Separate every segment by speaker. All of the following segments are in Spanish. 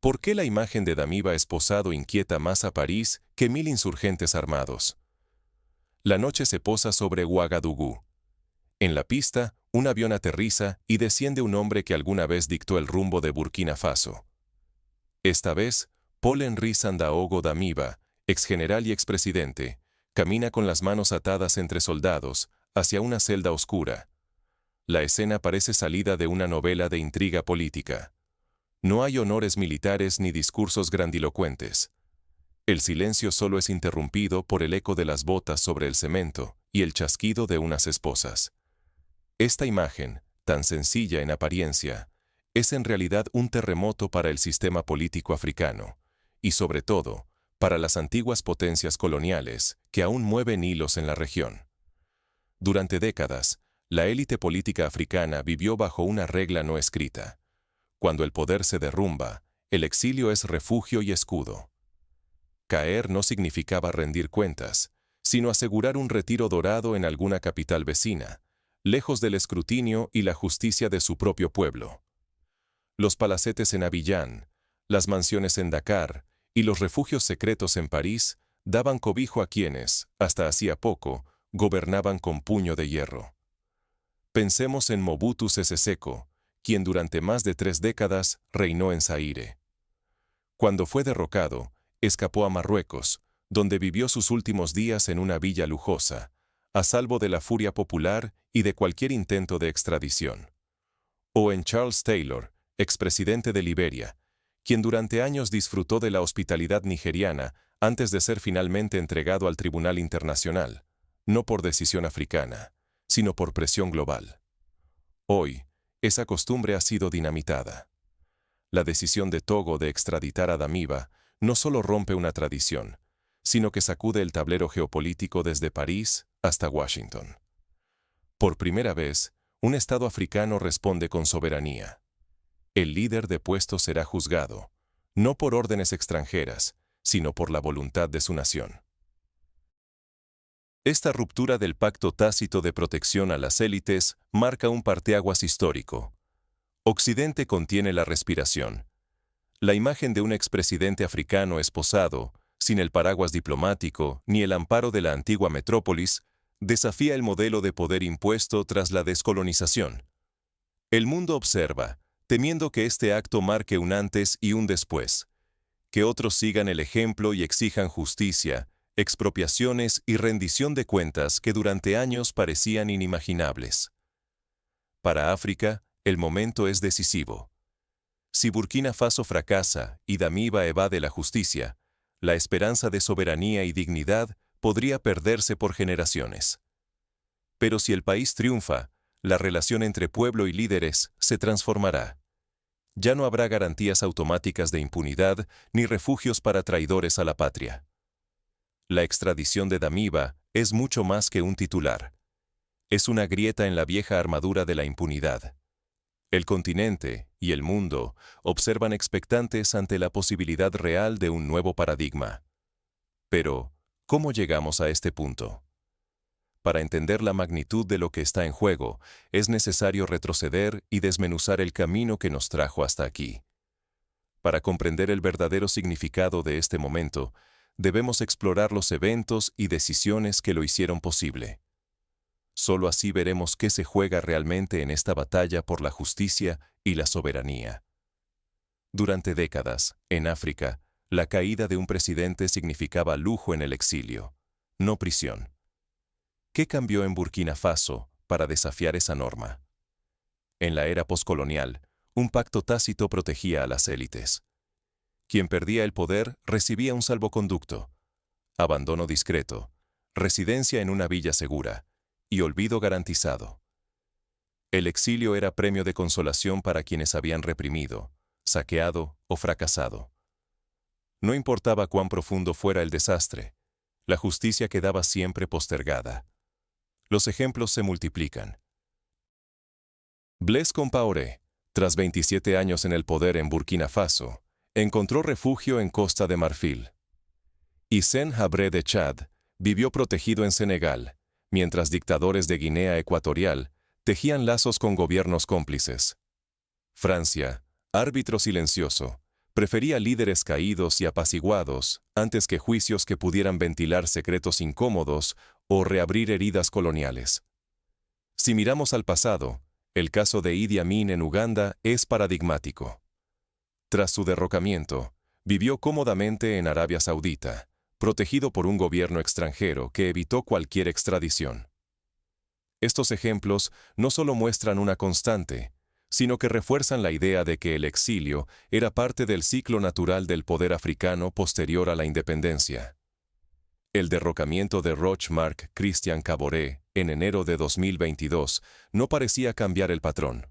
Speaker 1: ¿Por qué la imagen de Damiba esposado inquieta más a París que 1000 insurgentes armados? La noche se posa sobre Ouagadougou. En la pista, un avión aterriza y desciende un hombre que alguna vez dictó el rumbo de Burkina Faso. Esta vez, Paul-Henri Sandaogo Damiba, exgeneral y expresidente, camina con las manos atadas entre soldados hacia una celda oscura. La escena parece salida de una novela de intriga política. No hay honores militares ni discursos grandilocuentes. El silencio solo es interrumpido por el eco de las botas sobre el cemento y el chasquido de unas esposas. Esta imagen, tan sencilla en apariencia, es en realidad un terremoto para el sistema político africano, y sobre todo, para las antiguas potencias coloniales que aún mueven hilos en la región. Durante décadas, la élite política africana vivió bajo una regla no escrita. Cuando el poder se derrumba, el exilio es refugio y escudo. Caer no significaba rendir cuentas, sino asegurar un retiro dorado en alguna capital vecina, lejos del escrutinio y la justicia de su propio pueblo. Los palacetes en Abiyán, las mansiones en Dakar y los refugios secretos en París daban cobijo a quienes, hasta hacía poco, gobernaban con puño de hierro. Pensemos en Mobutu Sese Seko, quien durante más de 3 décadas reinó en Zaire. Cuando fue derrocado, escapó a Marruecos, donde vivió sus últimos días en una villa lujosa, a salvo de la furia popular y de cualquier intento de extradición. O en Charles Taylor, expresidente de Liberia, quien durante años disfrutó de la hospitalidad nigeriana antes de ser finalmente entregado al Tribunal Internacional, no por decisión africana, sino por presión global. Hoy, esa costumbre ha sido dinamitada. La decisión de Togo de extraditar a Damiba no solo rompe una tradición, sino que sacude el tablero geopolítico desde París hasta Washington. Por primera vez, un Estado africano responde con soberanía. El líder depuesto será juzgado, no por órdenes extranjeras, sino por la voluntad de su nación. Esta ruptura del pacto tácito de protección a las élites marca un parteaguas histórico. Occidente contiene la respiración. La imagen de un expresidente africano esposado, sin el paraguas diplomático ni el amparo de la antigua metrópolis, desafía el modelo de poder impuesto tras la descolonización. El mundo observa, temiendo que este acto marque un antes y un después, que otros sigan el ejemplo y exijan justicia, expropiaciones y rendición de cuentas que durante años parecían inimaginables. Para África, el momento es decisivo. Si Burkina Faso fracasa y Damiba evade la justicia, la esperanza de soberanía y dignidad podría perderse por generaciones. Pero si el país triunfa, la relación entre pueblo y líderes se transformará. Ya no habrá garantías automáticas de impunidad ni refugios para traidores a la patria. La extradición de Damiba es mucho más que un titular. Es una grieta en la vieja armadura de la impunidad. El continente y el mundo observan expectantes ante la posibilidad real de un nuevo paradigma. Pero, ¿cómo llegamos a este punto? Para entender la magnitud de lo que está en juego, es necesario retroceder y desmenuzar el camino que nos trajo hasta aquí. Para comprender el verdadero significado de este momento, debemos explorar los eventos y decisiones que lo hicieron posible. Solo así veremos qué se juega realmente en esta batalla por la justicia y la soberanía. Durante décadas, en África, la caída de un presidente significaba lujo en el exilio, no prisión. ¿Qué cambió en Burkina Faso para desafiar esa norma? En la era poscolonial, un pacto tácito protegía a las élites. Quien perdía el poder recibía un salvoconducto, abandono discreto, residencia en una villa segura y olvido garantizado. El exilio era premio de consolación para quienes habían reprimido, saqueado o fracasado. No importaba cuán profundo fuera el desastre, la justicia quedaba siempre postergada. Los ejemplos se multiplican. Blaise Compaoré, tras 27 años en el poder en Burkina Faso, encontró refugio en Costa de Marfil. Hissène Habré de Chad vivió protegido en Senegal, mientras dictadores de Guinea Ecuatorial tejían lazos con gobiernos cómplices. Francia, árbitro silencioso, Prefería líderes caídos y apaciguados antes que juicios que pudieran ventilar secretos incómodos o reabrir heridas coloniales. Si miramos al pasado, el caso de Idi Amin en Uganda es paradigmático. Tras su derrocamiento, vivió cómodamente en Arabia Saudita, protegido por un gobierno extranjero que evitó cualquier extradición. Estos ejemplos no solo muestran una constante, sino que refuerzan la idea de que el exilio era parte del ciclo natural del poder africano posterior a la independencia. El derrocamiento de Roch Marc Christian Kaboré en enero de 2022 no parecía cambiar el patrón.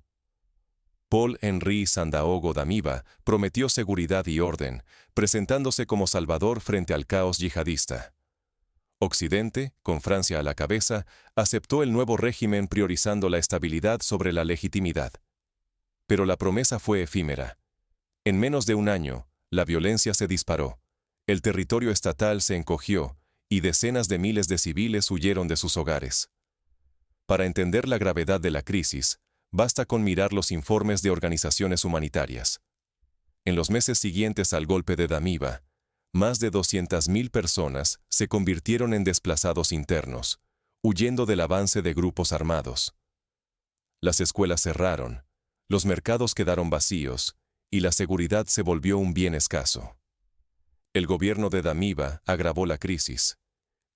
Speaker 1: Paul-Henri Sandaogo Damiba prometió seguridad y orden, presentándose como salvador frente al caos yihadista. Occidente, con Francia a la cabeza, aceptó el nuevo régimen priorizando la estabilidad sobre la legitimidad. Pero la promesa fue efímera. En menos de un año, la violencia se disparó, el territorio estatal se encogió y decenas de miles de civiles huyeron de sus hogares. Para entender la gravedad de la crisis, basta con mirar los informes de organizaciones humanitarias. En los meses siguientes al golpe de Damiba, más de 200.000 personas se convirtieron en desplazados internos, huyendo del avance de grupos armados. Las escuelas cerraron, los mercados quedaron vacíos y la seguridad se volvió un bien escaso. El gobierno de Damiba agravó la crisis.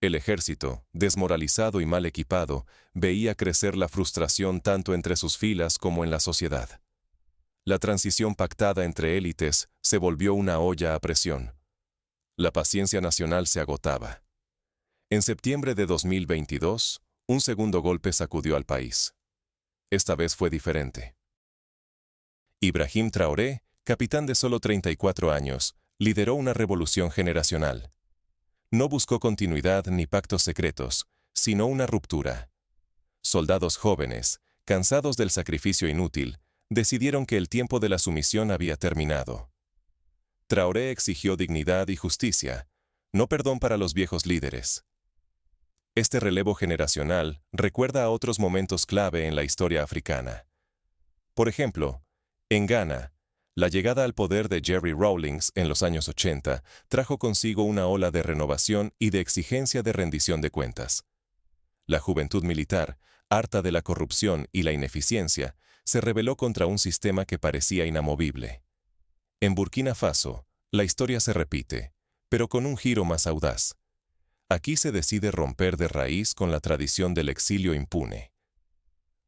Speaker 1: El ejército, desmoralizado y mal equipado, veía crecer la frustración tanto entre sus filas como en la sociedad. La transición pactada entre élites se volvió una olla a presión. La paciencia nacional se agotaba. En septiembre de 2022, un segundo golpe sacudió al país. Esta vez fue diferente. Ibrahim Traoré, capitán de solo 34 años, lideró una revolución generacional. No buscó continuidad ni pactos secretos, sino una ruptura. Soldados jóvenes, cansados del sacrificio inútil, decidieron que el tiempo de la sumisión había terminado. Traoré exigió dignidad y justicia, no perdón para los viejos líderes. Este relevo generacional recuerda a otros momentos clave en la historia africana. Por ejemplo, en Ghana, la llegada al poder de Jerry Rawlings en los años 80 trajo consigo una ola de renovación y de exigencia de rendición de cuentas. La juventud militar, harta de la corrupción y la ineficiencia, se rebeló contra un sistema que parecía inamovible. En Burkina Faso, la historia se repite, pero con un giro más audaz. Aquí se decide romper de raíz con la tradición del exilio impune.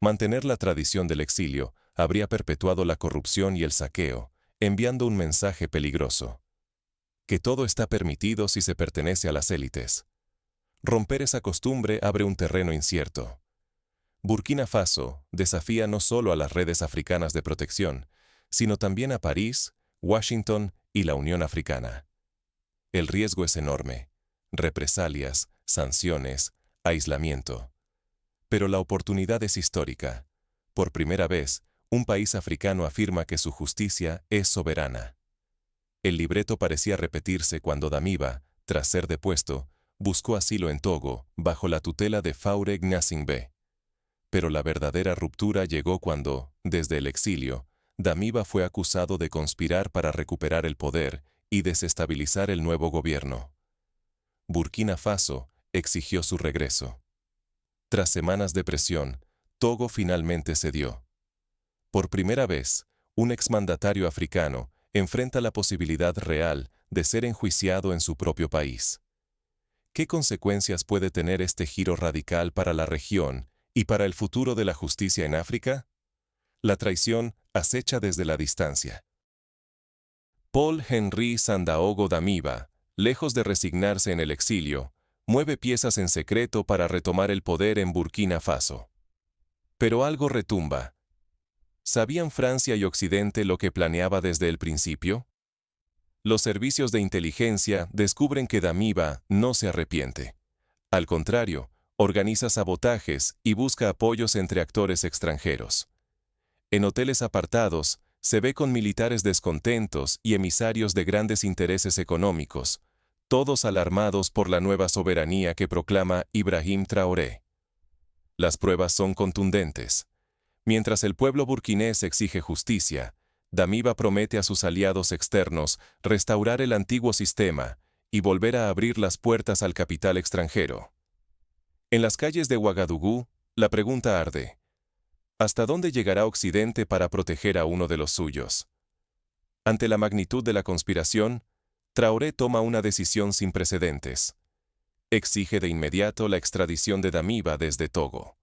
Speaker 1: Mantener la tradición del exilio habría perpetuado la corrupción y el saqueo, enviando un mensaje peligroso. Que todo está permitido si se pertenece a las élites. Romper esa costumbre abre un terreno incierto. Burkina Faso desafía no solo a las redes africanas de protección, sino también a París, Washington y la Unión Africana. El riesgo es enorme. Represalias, sanciones, aislamiento. Pero la oportunidad es histórica. Por primera vez, un país africano afirma que su justicia es soberana. El libreto parecía repetirse cuando Damiba, tras ser depuesto, buscó asilo en Togo, bajo la tutela de Faure Gnassingbé. Pero la verdadera ruptura llegó cuando, desde el exilio, Damiba fue acusado de conspirar para recuperar el poder y desestabilizar el nuevo gobierno. Burkina Faso exigió su regreso. Tras semanas de presión, Togo finalmente cedió. Por primera vez, un exmandatario africano enfrenta la posibilidad real de ser enjuiciado en su propio país. ¿Qué consecuencias puede tener este giro radical para la región y para el futuro de la justicia en África? La traición acecha desde la distancia. Paul-Henri Sandaogo Damiba, lejos de resignarse en el exilio, mueve piezas en secreto para retomar el poder en Burkina Faso. Pero algo retumba. ¿Sabían Francia y Occidente lo que planeaba desde el principio? Los servicios de inteligencia descubren que Damiba no se arrepiente. Al contrario, organiza sabotajes y busca apoyos entre actores extranjeros. En hoteles apartados, se ve con militares descontentos y emisarios de grandes intereses económicos, todos alarmados por la nueva soberanía que proclama Ibrahim Traoré. Las pruebas son contundentes. Mientras el pueblo burkinés exige justicia, Damiba promete a sus aliados externos restaurar el antiguo sistema y volver a abrir las puertas al capital extranjero. En las calles de Ouagadougou, la pregunta arde. ¿Hasta dónde llegará Occidente para proteger a uno de los suyos? Ante la magnitud de la conspiración, Traoré toma una decisión sin precedentes. Exige de inmediato la extradición de Damiba desde Togo.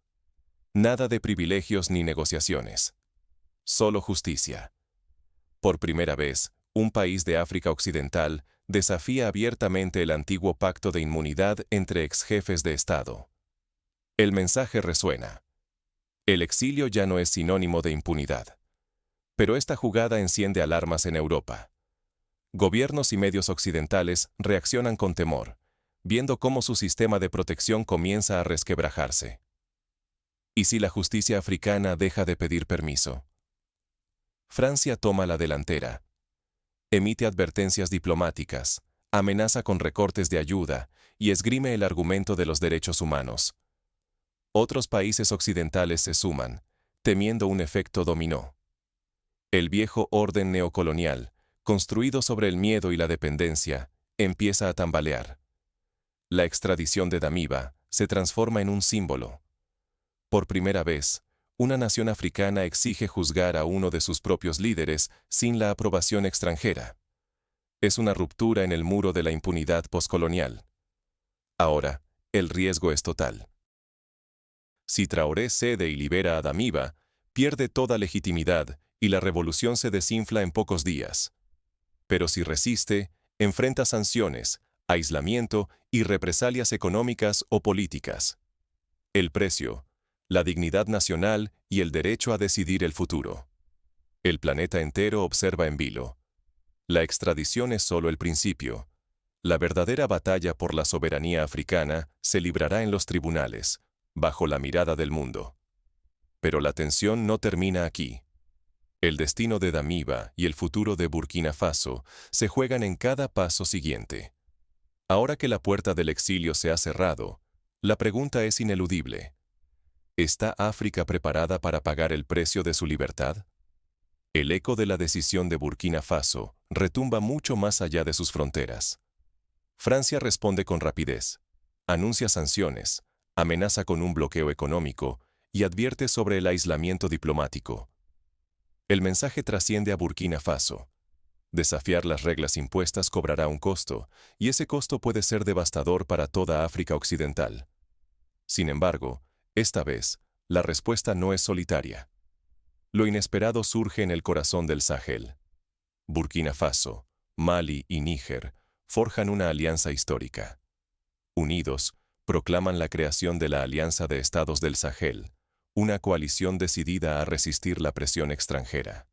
Speaker 1: Nada de privilegios ni negociaciones. Solo justicia. Por primera vez, un país de África Occidental desafía abiertamente el antiguo pacto de inmunidad entre exjefes de Estado. El mensaje resuena. El exilio ya no es sinónimo de impunidad. Pero esta jugada enciende alarmas en Europa. Gobiernos y medios occidentales reaccionan con temor, viendo cómo su sistema de protección comienza a resquebrajarse. ¿Y si la justicia africana deja de pedir permiso? Francia toma la delantera. Emite advertencias diplomáticas, amenaza con recortes de ayuda y esgrime el argumento de los derechos humanos. Otros países occidentales se suman, temiendo un efecto dominó. El viejo orden neocolonial, construido sobre el miedo y la dependencia, empieza a tambalear. La extradición de Damiba se transforma en un símbolo. Por primera vez, una nación africana exige juzgar a uno de sus propios líderes sin la aprobación extranjera. Es una ruptura en el muro de la impunidad poscolonial. Ahora, el riesgo es total. Si Traoré cede y libera a Damiba, pierde toda legitimidad y la revolución se desinfla en pocos días. Pero si resiste, enfrenta sanciones, aislamiento y represalias económicas o políticas. El precio, la dignidad nacional y el derecho a decidir el futuro. El planeta entero observa en vilo. La extradición es solo el principio. La verdadera batalla por la soberanía africana se librará en los tribunales, bajo la mirada del mundo. Pero la tensión no termina aquí. El destino de Damiba y el futuro de Burkina Faso se juegan en cada paso siguiente. Ahora que la puerta del exilio se ha cerrado, la pregunta es ineludible. ¿Está África preparada para pagar el precio de su libertad? El eco de la decisión de Burkina Faso retumba mucho más allá de sus fronteras. Francia responde con rapidez, anuncia sanciones, amenaza con un bloqueo económico y advierte sobre el aislamiento diplomático. El mensaje trasciende a Burkina Faso. Desafiar las reglas impuestas cobrará un costo, y ese costo puede ser devastador para toda África Occidental. Sin embargo, esta vez, la respuesta no es solitaria. Lo inesperado surge en el corazón del Sahel. Burkina Faso, Mali y Níger forjan una alianza histórica. Unidos, proclaman la creación de la Alianza de Estados del Sahel, una coalición decidida a resistir la presión extranjera.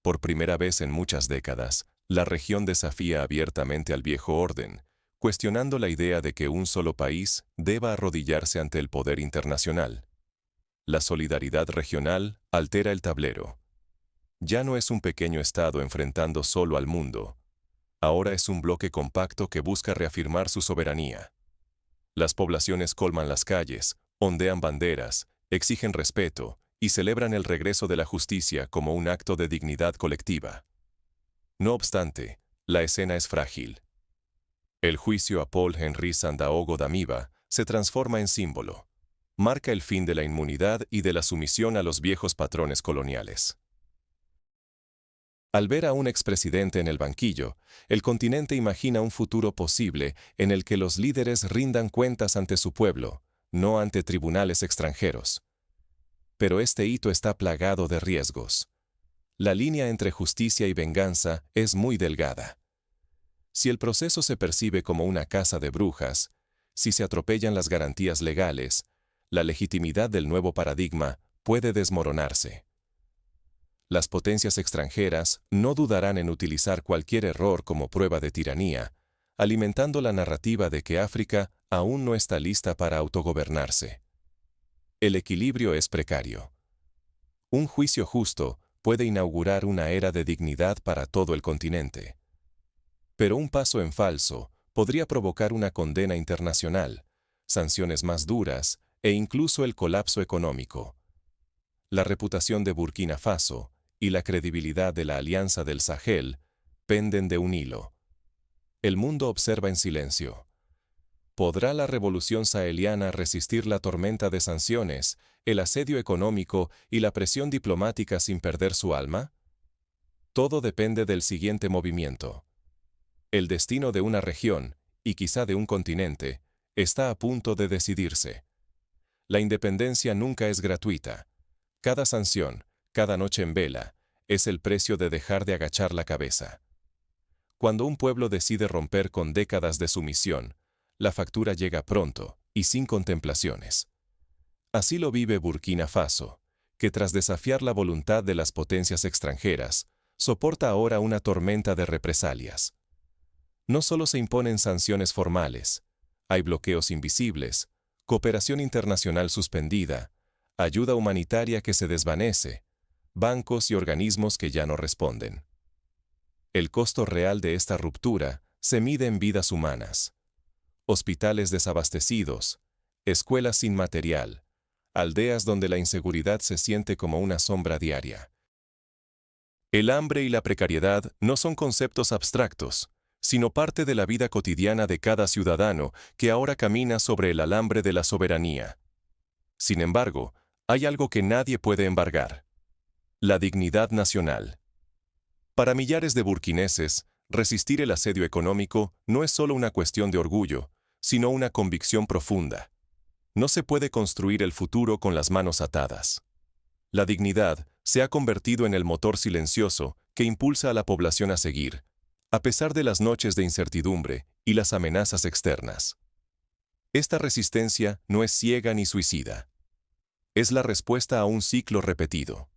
Speaker 1: Por primera vez en muchas décadas, la región desafía abiertamente al viejo orden, cuestionando la idea de que un solo país deba arrodillarse ante el poder internacional. La solidaridad regional altera el tablero. Ya no es un pequeño estado enfrentando solo al mundo. Ahora es un bloque compacto que busca reafirmar su soberanía. Las poblaciones colman las calles, ondean banderas, exigen respeto y celebran el regreso de la justicia como un acto de dignidad colectiva. No obstante, la escena es frágil. El juicio a Paul-Henri Sandaogo Damiba se transforma en símbolo. Marca el fin de la inmunidad y de la sumisión a los viejos patrones coloniales. Al ver a un expresidente en el banquillo, el continente imagina un futuro posible en el que los líderes rindan cuentas ante su pueblo, no ante tribunales extranjeros. Pero este hito está plagado de riesgos. La línea entre justicia y venganza es muy delgada. Si el proceso se percibe como una caza de brujas, si se atropellan las garantías legales, la legitimidad del nuevo paradigma puede desmoronarse. Las potencias extranjeras no dudarán en utilizar cualquier error como prueba de tiranía, alimentando la narrativa de que África aún no está lista para autogobernarse. El equilibrio es precario. Un juicio justo puede inaugurar una era de dignidad para todo el continente. Pero un paso en falso podría provocar una condena internacional, sanciones más duras e incluso el colapso económico. La reputación de Burkina Faso, y la credibilidad de la Alianza del Sahel penden de un hilo. El mundo observa en silencio. ¿Podrá la revolución saheliana resistir la tormenta de sanciones, el asedio económico y la presión diplomática sin perder su alma? Todo depende del siguiente movimiento. El destino de una región, y quizá de un continente, está a punto de decidirse. La independencia nunca es gratuita. Cada sanción, cada noche en vela, es el precio de dejar de agachar la cabeza. Cuando un pueblo decide romper con décadas de sumisión, la factura llega pronto y sin contemplaciones. Así lo vive Burkina Faso, que tras desafiar la voluntad de las potencias extranjeras, soporta ahora una tormenta de represalias. No solo se imponen sanciones formales, hay bloqueos invisibles, cooperación internacional suspendida, ayuda humanitaria que se desvanece, bancos y organismos que ya no responden. El costo real de esta ruptura se mide en vidas humanas. Hospitales desabastecidos, escuelas sin material, aldeas donde la inseguridad se siente como una sombra diaria. El hambre y la precariedad no son conceptos abstractos, sino parte de la vida cotidiana de cada ciudadano que ahora camina sobre el alambre de la soberanía. Sin embargo, hay algo que nadie puede embargar: la dignidad nacional. Para millares de burkineses, resistir el asedio económico no es solo una cuestión de orgullo, sino una convicción profunda. No se puede construir el futuro con las manos atadas. La dignidad se ha convertido en el motor silencioso que impulsa a la población a seguir, a pesar de las noches de incertidumbre y las amenazas externas. Esta resistencia no es ciega ni suicida. Es la respuesta a un ciclo repetido.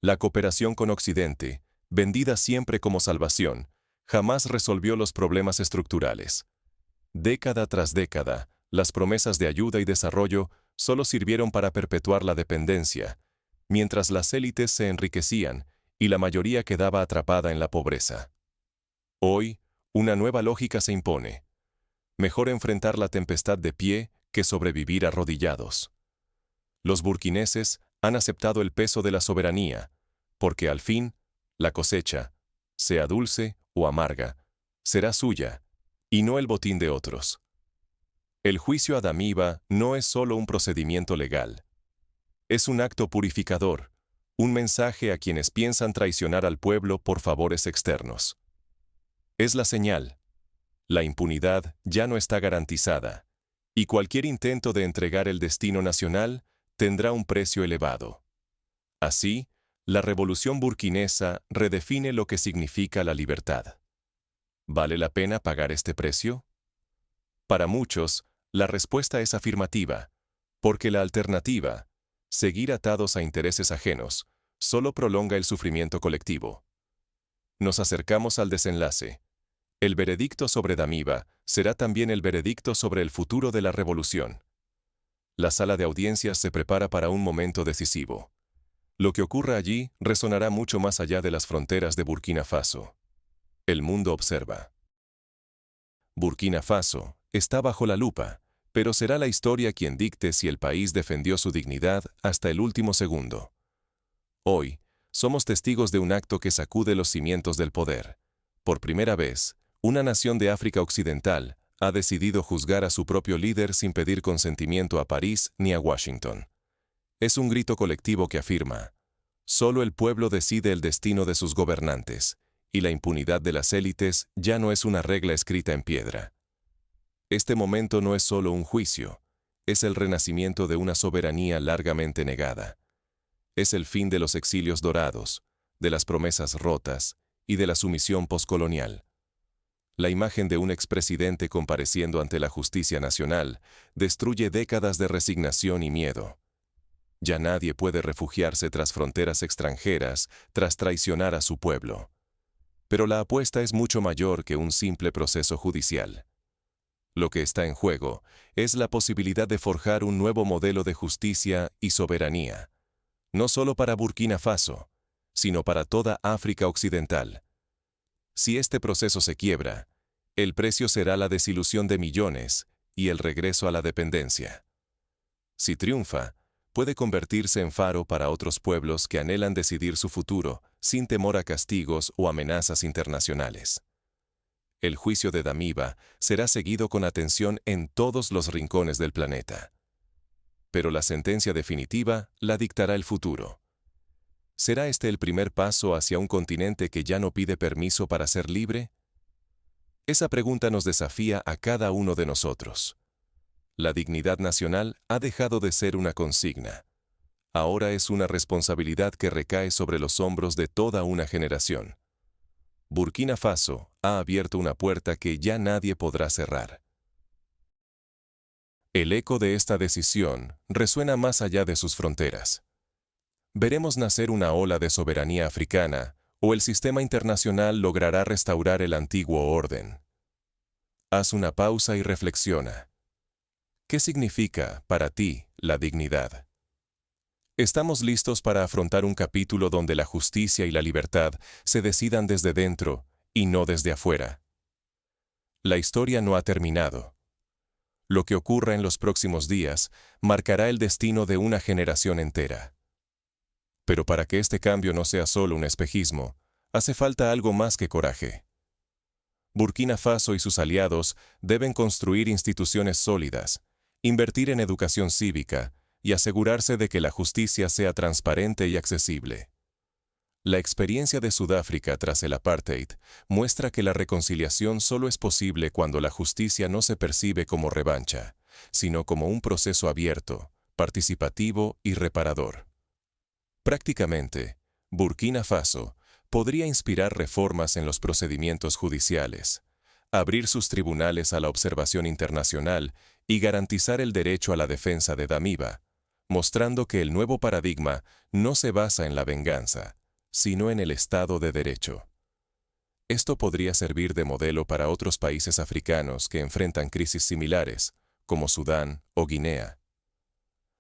Speaker 1: La cooperación con Occidente, vendida siempre como salvación, jamás resolvió los problemas estructurales. Década tras década, las promesas de ayuda y desarrollo solo sirvieron para perpetuar la dependencia, mientras las élites se enriquecían y la mayoría quedaba atrapada en la pobreza. Hoy, una nueva lógica se impone. Mejor enfrentar la tempestad de pie que sobrevivir arrodillados. Los burkineses han aceptado el peso de la soberanía, porque al fin, la cosecha, sea dulce o amarga, será suya, y no el botín de otros. El juicio a Damiba no es solo un procedimiento legal. Es un acto purificador, un mensaje a quienes piensan traicionar al pueblo por favores externos. Es la señal. La impunidad ya no está garantizada, y cualquier intento de entregar el destino nacional tendrá un precio elevado. Así, la revolución burkinesa redefine lo que significa la libertad. ¿Vale la pena pagar este precio? Para muchos, la respuesta es afirmativa, porque la alternativa, seguir atados a intereses ajenos, solo prolonga el sufrimiento colectivo. Nos acercamos al desenlace. El veredicto sobre Damiba será también el veredicto sobre el futuro de la revolución. La sala de audiencias se prepara para un momento decisivo. Lo que ocurra allí resonará mucho más allá de las fronteras de Burkina Faso. El mundo observa. Burkina Faso está bajo la lupa, pero será la historia quien dicte si el país defendió su dignidad hasta el último segundo. Hoy, somos testigos de un acto que sacude los cimientos del poder. Por primera vez, una nación de África Occidental ha decidido juzgar a su propio líder sin pedir consentimiento a París ni a Washington. Es un grito colectivo que afirma: solo el pueblo decide el destino de sus gobernantes, y la impunidad de las élites ya no es una regla escrita en piedra. Este momento no es solo un juicio, es el renacimiento de una soberanía largamente negada. Es el fin de los exilios dorados, de las promesas rotas y de la sumisión poscolonial. La imagen de un expresidente compareciendo ante la justicia nacional destruye décadas de resignación y miedo. Ya nadie puede refugiarse tras fronteras extranjeras tras traicionar a su pueblo. Pero la apuesta es mucho mayor que un simple proceso judicial. Lo que está en juego es la posibilidad de forjar un nuevo modelo de justicia y soberanía, no solo para Burkina Faso, sino para toda África Occidental. Si este proceso se quiebra, el precio será la desilusión de millones y el regreso a la dependencia. Si triunfa, puede convertirse en faro para otros pueblos que anhelan decidir su futuro sin temor a castigos o amenazas internacionales. El juicio de Damiba será seguido con atención en todos los rincones del planeta. Pero la sentencia definitiva la dictará el futuro. ¿Será este el primer paso hacia un continente que ya no pide permiso para ser libre? Esa pregunta nos desafía a cada uno de nosotros. La dignidad nacional ha dejado de ser una consigna. Ahora es una responsabilidad que recae sobre los hombros de toda una generación. Burkina Faso ha abierto una puerta que ya nadie podrá cerrar. El eco de esta decisión resuena más allá de sus fronteras. Veremos nacer una ola de soberanía africana, o el sistema internacional logrará restaurar el antiguo orden. Haz una pausa y reflexiona. ¿Qué significa, para ti, la dignidad? ¿Estamos listos para afrontar un capítulo donde la justicia y la libertad se decidan desde dentro y no desde afuera? La historia no ha terminado. Lo que ocurra en los próximos días marcará el destino de una generación entera. Pero para que este cambio no sea solo un espejismo, hace falta algo más que coraje. Burkina Faso y sus aliados deben construir instituciones sólidas, invertir en educación cívica y asegurarse de que la justicia sea transparente y accesible. La experiencia de Sudáfrica tras el apartheid muestra que la reconciliación solo es posible cuando la justicia no se percibe como revancha, sino como un proceso abierto, participativo y reparador. Prácticamente, Burkina Faso podría inspirar reformas en los procedimientos judiciales, abrir sus tribunales a la observación internacional y garantizar el derecho a la defensa de Damiba, mostrando que el nuevo paradigma no se basa en la venganza, sino en el Estado de Derecho. Esto podría servir de modelo para otros países africanos que enfrentan crisis similares, como Sudán o Guinea.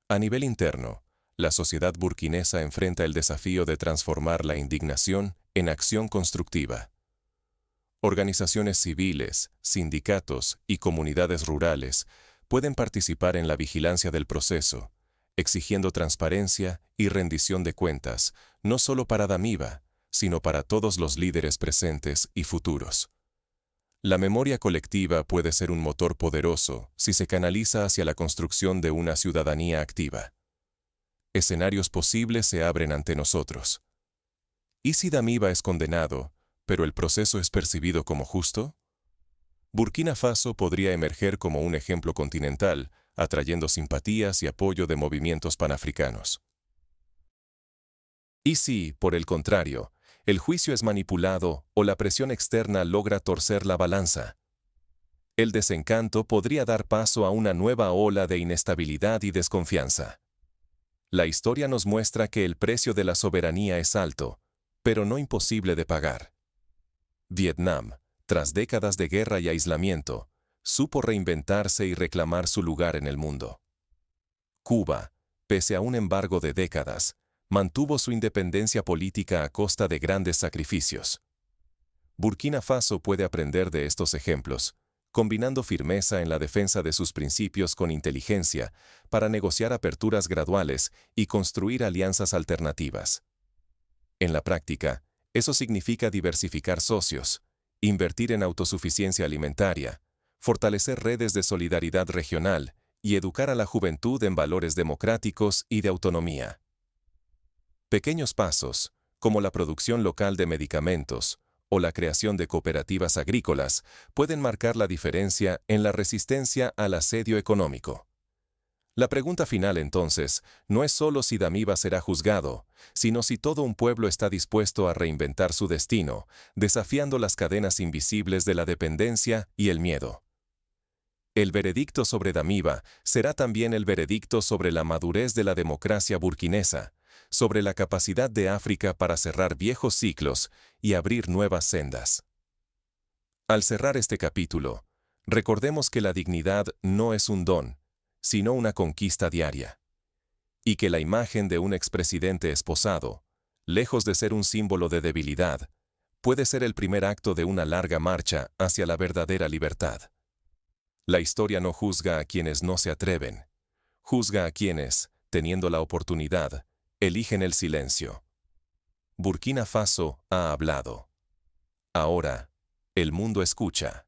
Speaker 1: A nivel interno, la sociedad burkinesa enfrenta el desafío de transformar la indignación en acción constructiva. Organizaciones civiles, sindicatos y comunidades rurales pueden participar en la vigilancia del proceso, exigiendo transparencia y rendición de cuentas, no solo para Damiba, sino para todos los líderes presentes y futuros. La memoria colectiva puede ser un motor poderoso si se canaliza hacia la construcción de una ciudadanía activa. Escenarios posibles se abren ante nosotros. ¿Y si Damiba es condenado, pero el proceso es percibido como justo? Burkina Faso podría emerger como un ejemplo continental, atrayendo simpatías y apoyo de movimientos panafricanos. ¿Y si, por el contrario, el juicio es manipulado o la presión externa logra torcer la balanza? El desencanto podría dar paso a una nueva ola de inestabilidad y desconfianza. La historia nos muestra que el precio de la soberanía es alto, pero no imposible de pagar. Vietnam, tras décadas de guerra y aislamiento, supo reinventarse y reclamar su lugar en el mundo. Cuba, pese a un embargo de décadas, mantuvo su independencia política a costa de grandes sacrificios. Burkina Faso puede aprender de estos ejemplos, combinando firmeza en la defensa de sus principios con inteligencia para negociar aperturas graduales y construir alianzas alternativas. En la práctica, eso significa diversificar socios, invertir en autosuficiencia alimentaria, fortalecer redes de solidaridad regional y educar a la juventud en valores democráticos y de autonomía. Pequeños pasos, como la producción local de medicamentos o la creación de cooperativas agrícolas, pueden marcar la diferencia en la resistencia al asedio económico. La pregunta final, entonces, no es solo si Damiba será juzgado, sino si todo un pueblo está dispuesto a reinventar su destino, desafiando las cadenas invisibles de la dependencia y el miedo. El veredicto sobre Damiba será también el veredicto sobre la madurez de la democracia burkinesa, sobre la capacidad de África para cerrar viejos ciclos y abrir nuevas sendas. Al cerrar este capítulo, recordemos que la dignidad no es un don, sino una conquista diaria. Y que la imagen de un expresidente esposado, lejos de ser un símbolo de debilidad, puede ser el primer acto de una larga marcha hacia la verdadera libertad. La historia no juzga a quienes no se atreven, juzga a quienes, teniendo la oportunidad, eligen el silencio. Burkina Faso ha hablado. Ahora, el mundo escucha.